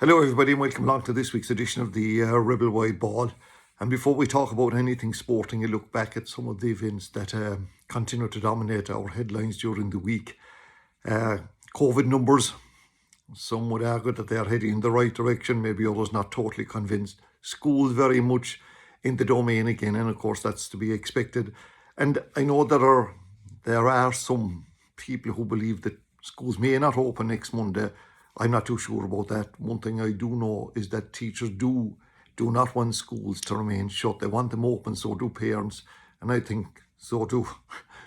Hello everybody and welcome along to this week's edition of the Rebel Wide Ball. And before we talk about anything sporting, a look back at some of the events that continue to dominate our headlines during the week. COVID numbers, some would argue that they are heading in the right direction, maybe others not totally convinced. Schools very much in the domain again, and of course that's to be expected. And I know there are some people who believe that schools may not open next Monday. I'm not too sure about that. One thing I do know is that teachers do not want schools to remain shut. They want them open, so do parents. And I think so too.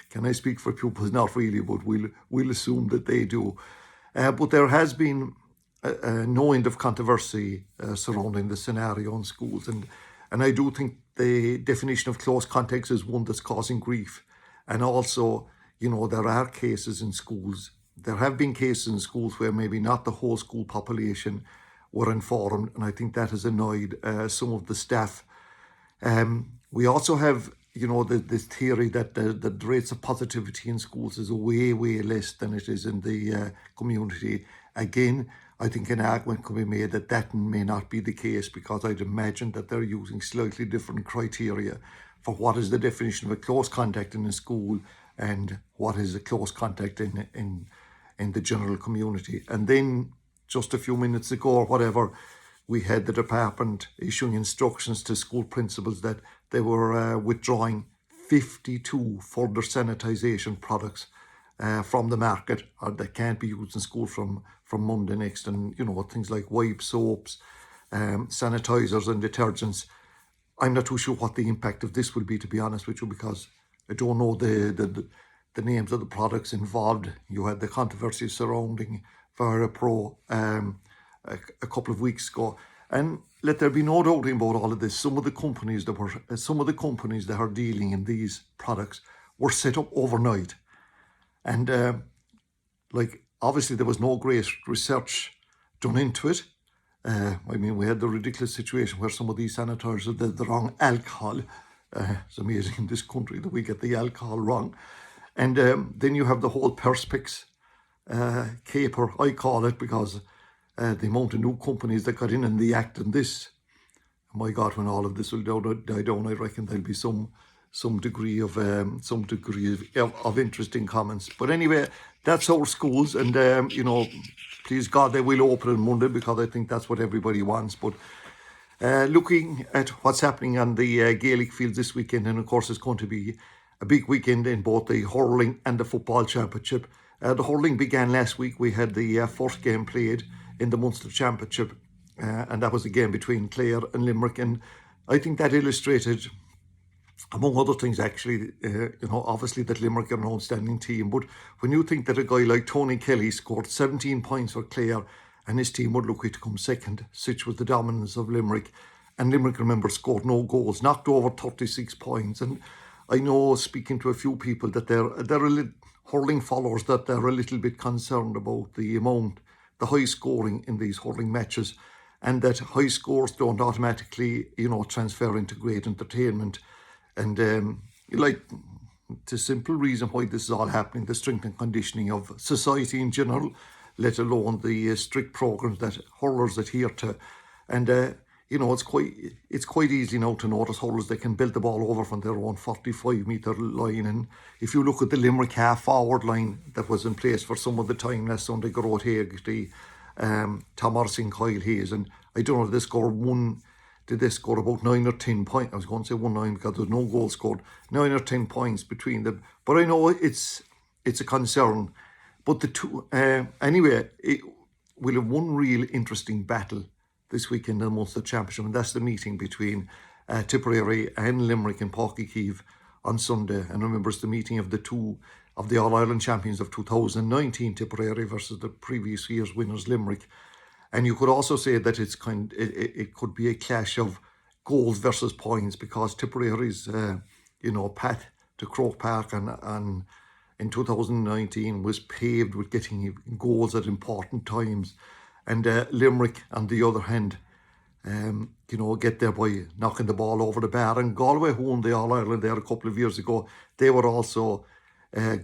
Can I speak for pupils? Not really, but we'll assume that they do. But there has been no end of controversy surrounding the scenario in schools. And I do think the definition of close contact is one that's causing grief. And also, there are cases in schools. There have been cases in schools where maybe not the whole school population were informed, and I think that has annoyed some of the staff. We also have, this theory that the rates of positivity in schools is way, way less than it is in the community. Again, I think an argument can be made that may not be the case, because I'd imagine that they're using slightly different criteria for what is the definition of a close contact in a school and what is a close contact in the general community. And then just a few minutes ago or whatever, we had the department issuing instructions to school principals that they were withdrawing 52 further sanitisation products from the market, or that can't be used in school from Monday next. And things like wipes, soaps, sanitisers and detergents. I'm not too sure what the impact of this will be, to be honest with you, because I don't know the names of the products involved. You had the controversy surrounding Virapro a couple of weeks ago, and let there be no doubt about all of this. Some of the companies that are dealing in these products were set up overnight, and obviously there was no great research done into it. We had the ridiculous situation where some of these sanitizers had the wrong alcohol. It's amazing in this country that we get the alcohol wrong. And then you have the whole Perspex caper, I call it, because the amount of new companies that got in the act in this. My God, when all of this will die down, I reckon there'll be some degree of interesting comments. But anyway, that's our schools, and please God, they will open on Monday, because I think that's what everybody wants. But looking at what's happening on the Gaelic fields this weekend, and of course it's going to be a big weekend in both the hurling and the football championship. The hurling began last week. We had the first game played in the Munster Championship, and that was a game between Clare and Limerick. And I think that illustrated, among other things, actually, obviously that Limerick are an outstanding team. But when you think that a guy like Tony Kelly scored 17 points for Clare and his team were lucky to come second, such was the dominance of Limerick. And Limerick, remember, scored no goals, knocked over 36 points. And I know, speaking to a few people, that they're hurling followers, that they're a little bit concerned about the high scoring in these hurling matches, and that high scores don't automatically, transfer into great entertainment. And the simple reason why this is all happening, the strength and conditioning of society in general, let alone the strict programs that hurlers adhere to. And it's quite easy now to notice hurlers that can build the ball over from their own 45-metre line. And if you look at the Limerick half-forward line that was in place for some of the time last Sunday, Garrod Haggerty, Tom Morrison, Kyle Hayes, and I don't know if did they score about 9 or 10 points? I was going to say 1-9 because there was no goal scored. 9 or 10 points between them. But I know it's a concern. But the two, anyway, we'll have one real interesting battle this weekend in the Munster Championship, and that's the meeting between Tipperary and Limerick in Páirc Uí Chaoimh on Sunday. And remember, it's the meeting of the two of the All-Ireland champions of 2019, Tipperary, versus the previous year's winners, Limerick. And you could also say that it could be a clash of goals versus points, because Tipperary's path to Croke Park and in 2019 was paved with getting goals at important times. And Limerick, on the other hand, get there by knocking the ball over the bar. And Galway, who won the All-Ireland there a couple of years ago, they were also,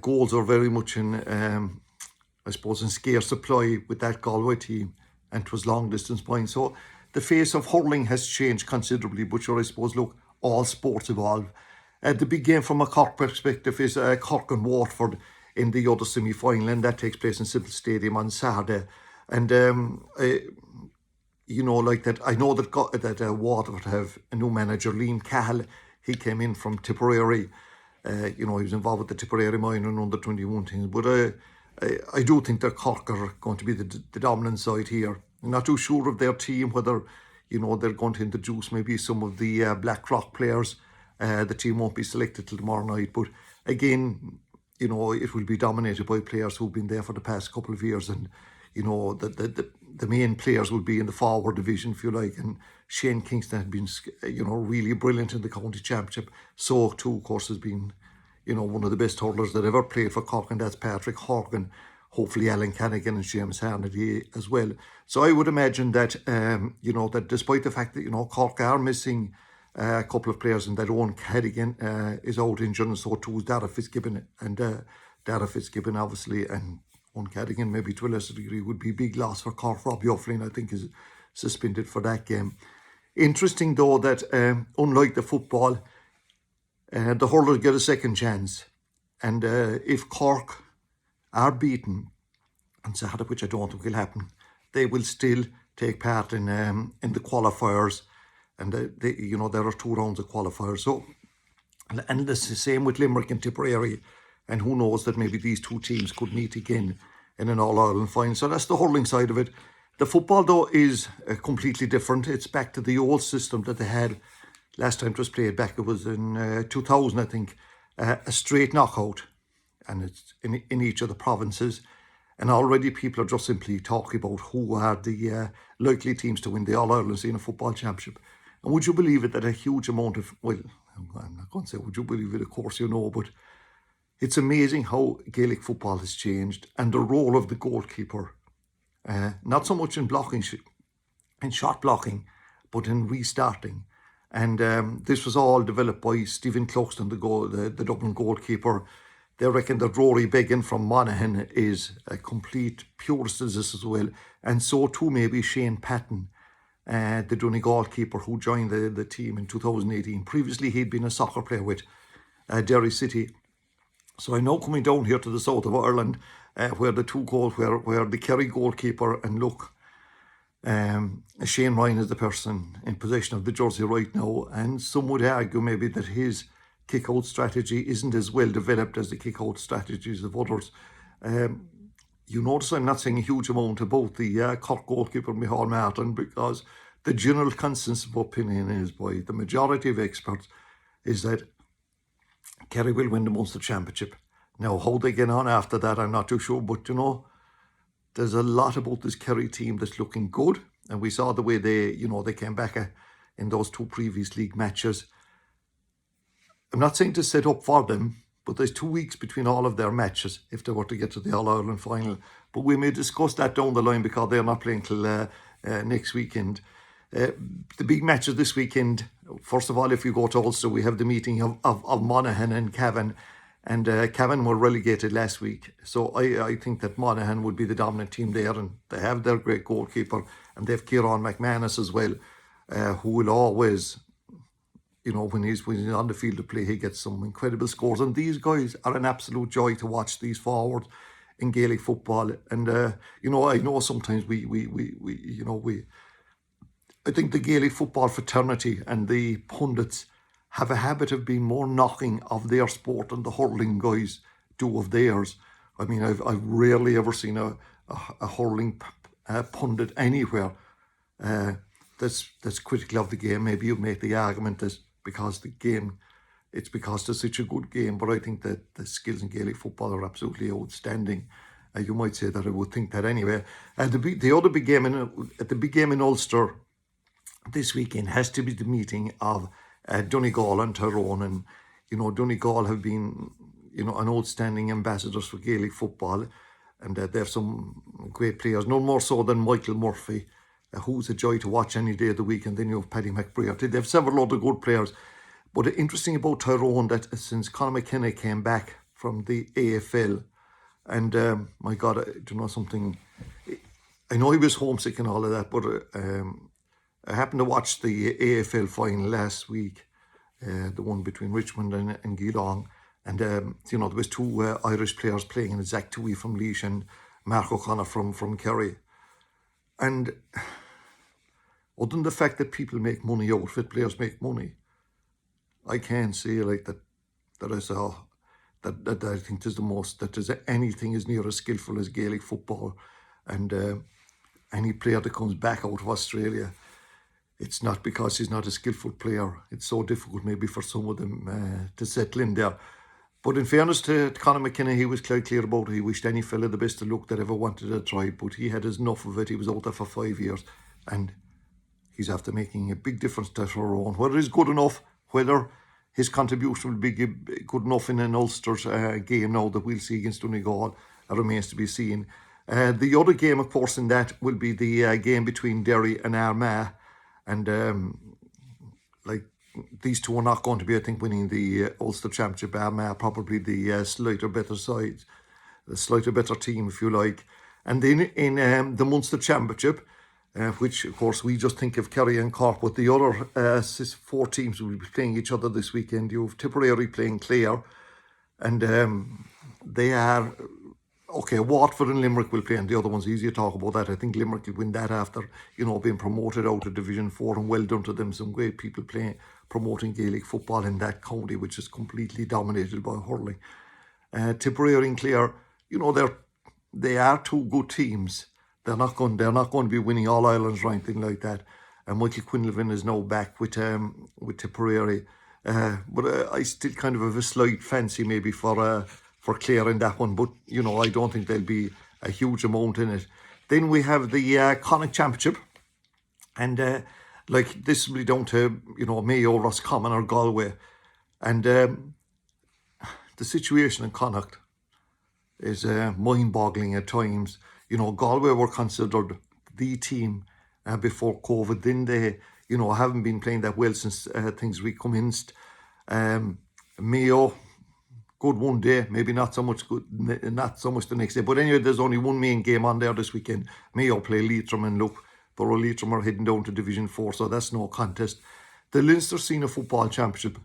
goals are very much in, in scarce supply with that Galway team. and 'twas long distance points. So the face of hurling has changed considerably, but sure, I suppose, look, all sports evolve. The big game from a Cork perspective is Cork and Waterford in the other semi-final, and that takes place in Civil Stadium on Saturday. And you know, like that, I know that Waterford have a new manager, Liam Cahill. He came in from Tipperary. You know, he was involved with the Tipperary minor and under 21 teams. But I do think that Cork are going to be the dominant side here. I'm not too sure of their team, whether, you know, they're going to introduce maybe some of the Blackrock players. The team won't be selected till tomorrow night. But again, you know, it will be dominated by players who've been there for the past couple of years. And, you know, the main players will be in the forward division, if you like. And Shane Kingston had been, you know, really brilliant in the county championship. So too, of course, has been, you know, one of the best hurlers that ever played for Cork, and that's Patrick Horgan. Hopefully Alan Canagan and James Harnedy as well. So I would imagine that, you know, that despite the fact that, you know, Cork are missing a couple of players, and that Owen Cadigan is out injured, and so too is Dara Fitzgibbon. And Dara Fitzgibbon, obviously, and Owen Cadigan, maybe to a lesser degree, would be a big loss for Cork. Robbie O'Flynn, I think, is suspended for that game. Interesting, though, that unlike the football, the hurlers get a second chance. And if Cork are beaten on Saturday, which I don't think will happen, they will still take part in the qualifiers. And you know, there are 2 rounds of qualifiers. So, and it's the same with Limerick and Tipperary. And who knows that maybe these 2 teams could meet again in an All-Ireland final. So that's the hurling side of it. The football, though, is completely different. It's back to the old system that they had last time it was played back. It was in 2000, I think, a straight knockout. And it's in each of the provinces. And already people are just simply talking about who are the likely teams to win the All-Ireland Senior Football Championship. And would you believe it that a huge amount of, well, I'm not going to say would you believe it, of course you know, but it's amazing how Gaelic football has changed, and the role of the goalkeeper, not so much in blocking, in shot blocking, but in restarting. And this was all developed by Stephen Cluxton, the Dublin goalkeeper. They reckon that Rory Began from Monaghan is a complete purist as this as well. And so too maybe Shane Patton, the Donegal keeper who joined the team in 2018. Previously he'd been a soccer player with Derry City. So I know, coming down here to the south of Ireland, where the 2 goals, where the Kerry goalkeeper, and look, Shane Ryan is the person in possession of the jersey right now, and some would argue maybe that his kick-out strategy isn't as well developed as the kick-out strategies of others. You notice I'm not saying a huge amount about the Cork goalkeeper, Micheál Martin, because the general consensus of opinion is, by the majority of experts, is that Kerry will win the Munster Championship. Now, how they get on after that, I'm not too sure, but you know, there's a lot about this Kerry team that's looking good, and we saw the way they came back in those 2 previous league matches. I'm not saying to set up for them, but there's 2 weeks between all of their matches if they were to get to the All-Ireland final. But we may discuss that down the line, because they're not playing till next weekend. The big matches this weekend, first of all, if you go to Ulster, we have the meeting of Monaghan and Cavan. And Cavan were relegated last week. So I think that Monaghan would be the dominant team there, and they have their great goalkeeper, and they have Kieran McManus as well, who will always, you know, when he's on the field to play, he gets some incredible scores. And these guys are an absolute joy to watch, these forwards in Gaelic football. And you know, I know sometimes I think the Gaelic football fraternity and the pundits have a habit of being more knocking of their sport than the hurling guys do of theirs. I mean, I've rarely ever seen a hurling pundit anywhere that's critical of the game. Maybe you make the argument that because it's such a good game, but I think that the skills in Gaelic football are absolutely outstanding. You might say that I would think that anyway. And the other big game in Ulster this weekend has to be the meeting of Donegal and Tyrone. And you know, Donegal have been, you know, an outstanding ambassadors for Gaelic football, and they have some great players, no more so than Michael Murphy, who's a joy to watch any day of the week. And then you have Paddy McBrearty. They have several other good players. But the interesting about Tyrone, that since Conor McKenna came back from the AFL, and my God, do you know something? I know he was homesick and all of that, but I happened to watch the AFL final last week, the one between Richmond and Geelong. And, there was two Irish players playing, and Zach Toohey from Laois and Mark O'Connor from Kerry. And other than the fact that people make money out of it, players make money, I can't say like that that I think there's the most, that there's anything as near as skillful as Gaelic football. And any player that comes back out of Australia, it's not because he's not a skillful player. It's so difficult maybe for some of them to settle in there. But in fairness to Conor McKenna, he was quite clear about it. He wished any fella the best of luck that ever wanted to try, but he had enough of it. He was out there for 5 years, and he's after making a big difference to Tyrone. Whether he's good enough, whether his contribution will be good enough in an Ulster's game now that we'll see against Donegal, remains to be seen. The other game, of course, in that will be the game between Derry and Armagh. And these two are not going to be, I think, winning the Ulster Championship. Armagh probably the slightly better side, the slightly better team, if you like. And then in the Munster Championship, which, of course, we just think of Kerry and Cork, but the other 4 teams will be playing each other this weekend. You have Tipperary playing Clare, and they are... Okay, Watford and Limerick will play, and the other one's easier to talk about that. I think Limerick will win that after, being promoted out of Division 4, and well done to them. Some great people promoting Gaelic football in that county, which is completely dominated by hurling. Tipperary and Clare, they are two good teams. They're not going to be winning All Irelands or anything like that. And Michael Quinlivan is now back with Tipperary. But I still kind of have a slight fancy maybe for Clare in that one, but I don't think there'll be a huge amount in it. Then we have the Connacht Championship, and this will be down to Mayo, Roscommon or Galway, and the situation in Connacht is mind-boggling at times. Galway were considered the team before COVID. Then they haven't been playing that well since things recommenced. Mayo, good one day, maybe not so much the next day. But anyway, there's only one main game on there this weekend. Mayo play Leitrim, and look, Borough Leitrim are heading down to Division 4, so that's no contest. The Leinster Senior Football Championship,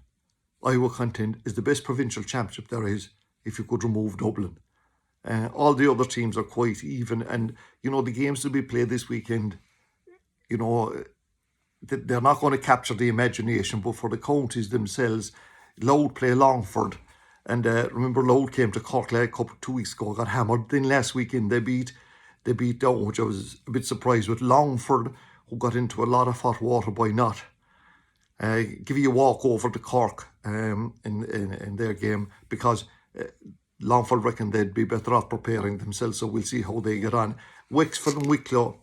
I will contend, is the best provincial championship there is, if you could remove Dublin. All the other teams are quite even, and the games to be played this weekend, they're not going to capture the imagination, but for the counties themselves, Louth play Longford. And remember, Louth came to Cork a couple 2 weeks ago, got hammered. Then last weekend they beat down, which I was a bit surprised with, Longford, who got into a lot of hot water by not giving a walk over to Cork in their game, because Longford reckoned they'd be better off preparing themselves. So we'll see how they get on. Wexford and Wicklow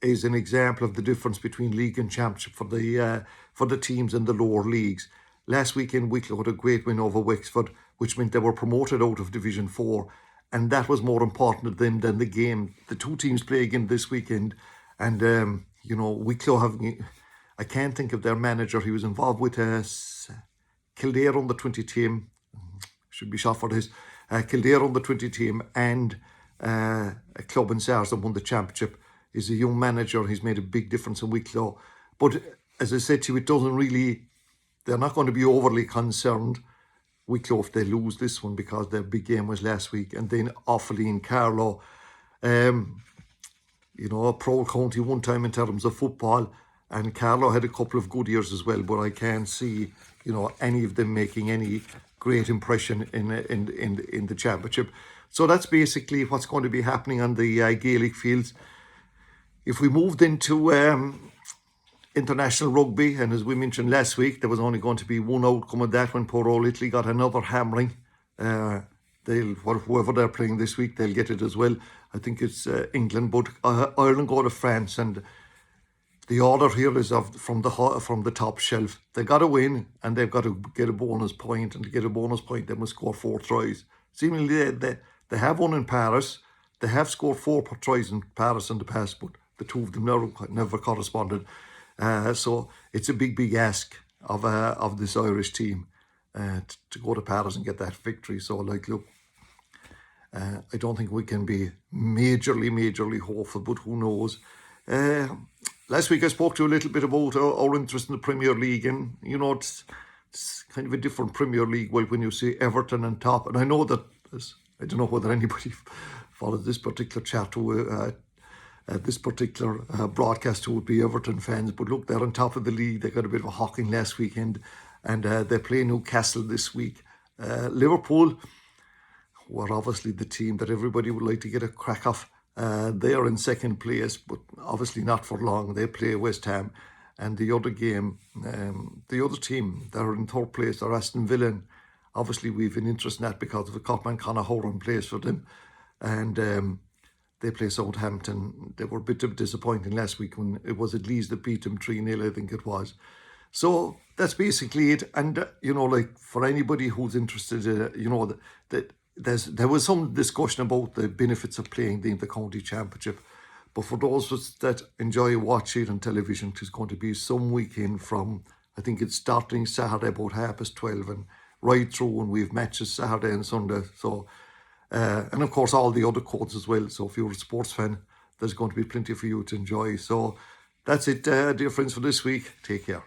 is an example of the difference between league and championship for the teams in the lower leagues. Last weekend, Wicklow had a great win over Wexford, which meant they were promoted out of Division 4. And that was more important to them than the game. The two teams play again this weekend. And, Wicklow having... I can't think of their manager. He was involved with Kildare on the 20 team. Should be shot for this. Kildare on the 20 team, and a club in SARS that won the championship. He's a young manager. He's made a big difference in Wicklow. But as I said to you, it doesn't really... They're not going to be overly concerned, Wicklow, if they lose this one, because their big game was last week. And then Offaly and Carlow, a proud county one time in terms of football, and Carlow had a couple of good years as well. But I can't see, any of them making any great impression in the championship. So that's basically what's going to be happening on the Gaelic fields. If we moved into international rugby, and as we mentioned last week, there was only going to be one outcome of that when poor old Italy got another hammering. Whoever they're playing this week, they'll get it as well. I think it's England, but Ireland go to France, and the order here is from the top shelf. They got to win, and they've got to get a bonus point, and to get a bonus point, they must score 4 tries. Seemingly, they have won in Paris. They have scored 4 tries in Paris in the past, but the two of them never corresponded. So it's a big ask of this Irish team to go to Paris and get that victory. So look, I don't think we can be majorly hopeful, but who knows. Last week I spoke to you a little bit about our interest in the Premier League, and it's kind of a different Premier League. Well, when you see Everton on top, and I know that I don't know whether anybody followed this particular chat to this particular broadcast who would be Everton fans, but look, they're on top of the league. They got a bit of a hocking last weekend, and they play Newcastle this week. Liverpool were obviously the team that everybody would like to get a crack off. They are in second place, but obviously not for long. They play West Ham, and the other game, the other team that are in third place are Aston Villa. And obviously, we've an interest in that because of the Copman Conor Horan plays for them, and they play Southampton. They were a bit of disappointing last week when it was at Leeds that beat them 3-0, I think it was. So that's basically it. And like for anybody who's interested, that there was some discussion about the benefits of playing the county championship. But for those of us that enjoy watching it on television, it's going to be some weekend from, I think it's starting Saturday about 12:30 and right through, and we have matches Saturday and Sunday. So, and of course all the other codes as well. So if you're a sports fan, there's going to be plenty for you to enjoy. So that's it, dear friends, for this week. Take care.